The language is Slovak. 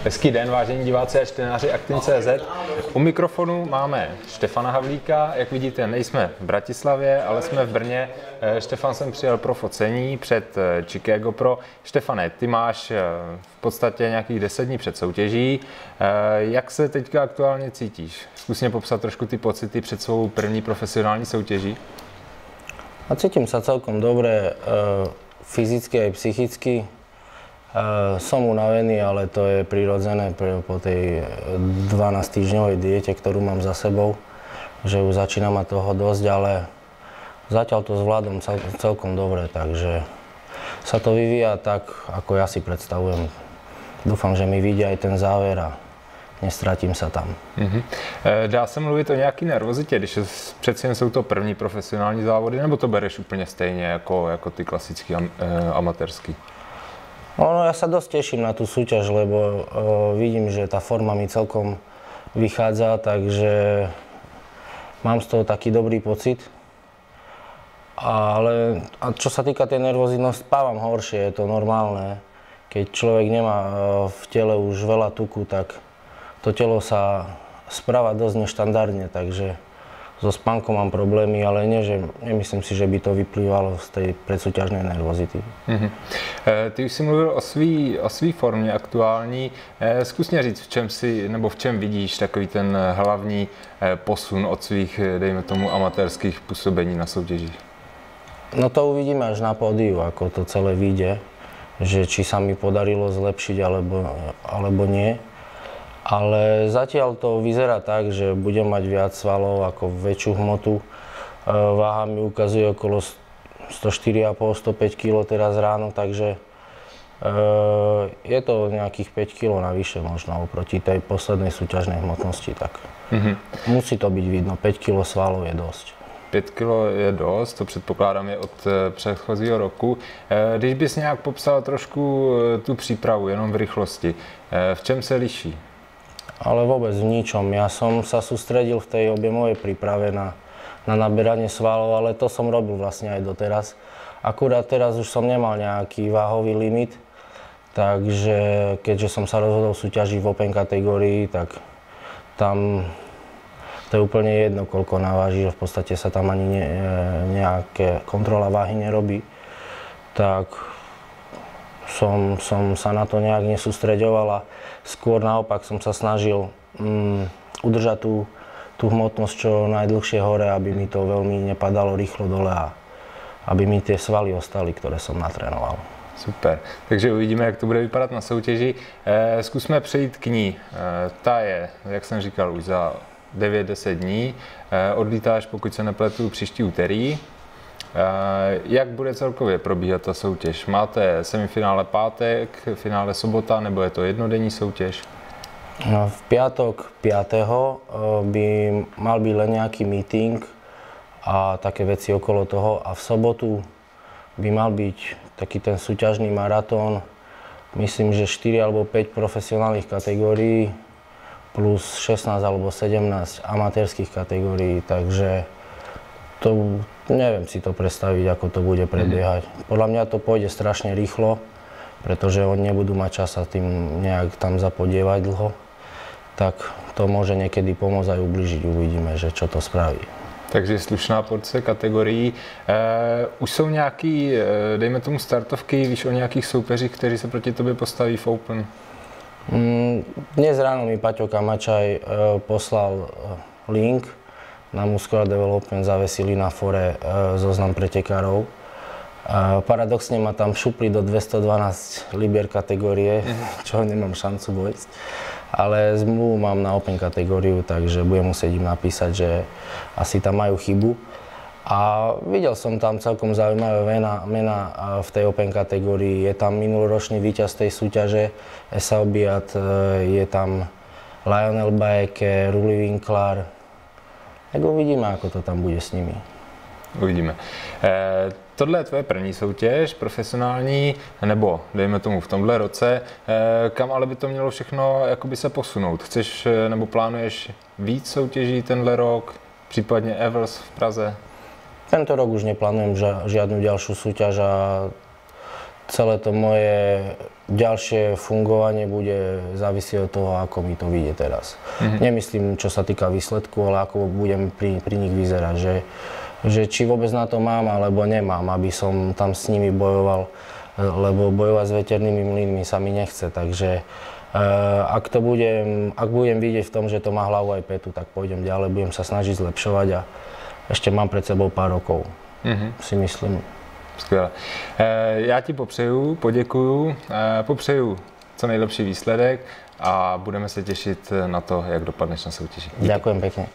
Hezký den, vážení diváci a čtenáři Aktin.cz. U mikrofonu máme Štefana Havlíka. Jak vidíte, nejsme v Bratislavě, ale jsme v Brně. Štefan sem přijel pro focení před Chicago Pro. Štefane, ty máš v podstatě nějakých 10 dní před soutěží. Jak se teďka aktuálně cítíš? Zkus mě popsat trošku ty pocity před svou první profesionální soutěží. A cítim sa celkom dobre, fyzicky aj psychicky. Som unavený, ale to je prirodzené po tej 12-týždňovej diete, ktorú mám za sebou, že už začína ma toho dosť, ale zatiaľ to zvládam celkom dobre, takže sa to vyvíja tak, ako ja si predstavujem. Dúfam, že mi vyjde aj ten záver a nestratím se tam. Dá se mluvit o nějaký nervozitě, když přeci jen jsou to první profesionální závody, nebo to bereš úplně stejně jako ty klasický amatérský? No, ja sa dosť teším na tú súťaž, lebo vidím, že tá forma mi celkom vychádza, takže mám z toho taký dobrý pocit. Ale čo sa týka tej nervozity, spávam horšie, je to normálne. Keď človek nemá v tele už veľa tuku, tak to telo sa správa dosť neštandardne, takže so spánkom mám problémy, ale nemyslím si, že by to vyplývalo z tej predsúťažnej nervozity. Ty už si mluvil o svý formě aktuální. Zkus mě říct, v čem vidíš takový ten hlavní posun od svých, dejme tomu, amatérských působení na soutěžích? No to uvidíme až na pódiu, ako to celé vyjde, že či sa mi podarilo zlepšiť alebo nie. Ale zatiaľ to vyzerá tak, že budem mať viac svalov, ako väčšiu hmotu. Váha mi ukazuje okolo 104,5–105 kg teraz ráno, takže je to nejakých 5 kg navyše možno oproti tej poslednej súťažnej hmotnosti. Tak musí to byť vidno, 5 kg svalov je dosť. 5 kg je dost, to předpokládám je od předchozího roku. Když bys nějak popsal trošku tu přípravu, jenom v rychlosti, v čem se liší? Ale vôbec v ničom. Ja som sa sústredil v tej objemovej príprave na naberanie svalov, ale to som robil vlastne aj doteraz. Akurát teraz už som nemal nejaký váhový limit, takže keďže som sa rozhodol súťažiť v Open kategórii, tak tam to je úplne jedno, koľko naváži, v podstate sa tam ani nejaké kontrola váhy nerobí. Tak som sa na to nejak nesústreďoval a skôr naopak som sa snažil udržať tú hmotnosť čo najdlhšie hore, aby mi to veľmi nepadalo rýchlo dole a aby mi tie svaly ostali, ktoré som natrénoval. Super, takže uvidíme, jak to bude vypadat na soutěži. Zkusme přejít k ní. Ta je, jak jsem říkal, už za 9–10 dní. Odlítáš, pokud se nepletu, příští úterý. Jak bude celkově probíhat ta soutěž? Máte semifinále pátek, finále sobota, nebo je to jednodenní soutěž? V piatok 5. by mal byť len nejaký meeting a také veci okolo toho a v sobotu by mal byť taký ten súťažný maratón. Myslím, že 4 alebo 5 profesionálnych kategórií plus 16 alebo 17 amatérských kategórií, takže to neviem si to predstaviť, ako to bude prebiehať. Podľa mňa to pôjde strašne rýchlo, pretože oni nebudú mať čas sa tým nejak tam zapodievať dlho. Tak to môže niekedy pomôcť aj ublížiť, uvidíme, že čo to spraví. Takže slušná porce kategorií. Už jsou nějaký, dejme tomu, startovky, víš o nějakých soupeřích, kteří se proti tobě postaví v Open? Dnes ráno mi Paťo Kamačaj poslal link na Muscular Development, zavesili na fore zoznam pretekárov. Paradoxne ma tam šupli do 212 libier kategórie, čo nemám šancu vojsť. Ale zmluvu mám na Open kategóriu, takže budem musieť im napísať, že asi tam majú chybu. A videl som tam celkom zaujímavé mená v tej Open kategórii. Je tam minuloročný víťaz tej súťaže Esau Biat, je tam Lionel Baeke, Ruli Winkler. Tak uvidíme, ako to tam bude s nimi. Uvidíme. Tohle je tvoje první soutěž, profesionální, nebo dejme tomu v tomhle roce. Kam ale by to mělo všechno jakoby se posunout? Chceš nebo plánuješ víc soutěží tenhle rok, případně Evers v Praze? Tento rok už neplánujem žiadnu ďalšiu súťaž a celé to moje ďalšie fungovanie bude závisieť od toho, ako mi to vyjde teraz. Nemyslím, čo sa týka výsledku, ale ako budem pri nich vyzerať, že či vôbec na to mám, alebo nemám, aby som tam s nimi bojoval, lebo bojovať s veternými mlynmi sa mi nechce, takže ak budem vidieť v tom, že to má hlavu aj petu, tak pôjdem ďalej, budem sa snažiť zlepšovať a ešte mám pred sebou pár rokov, si myslím. Skvěle. Já ti popřeju, poděkuju, popřeju co nejlepší výsledek a budeme se těšit na to, jak dopadneš na soutěži. Ďakujem pekne.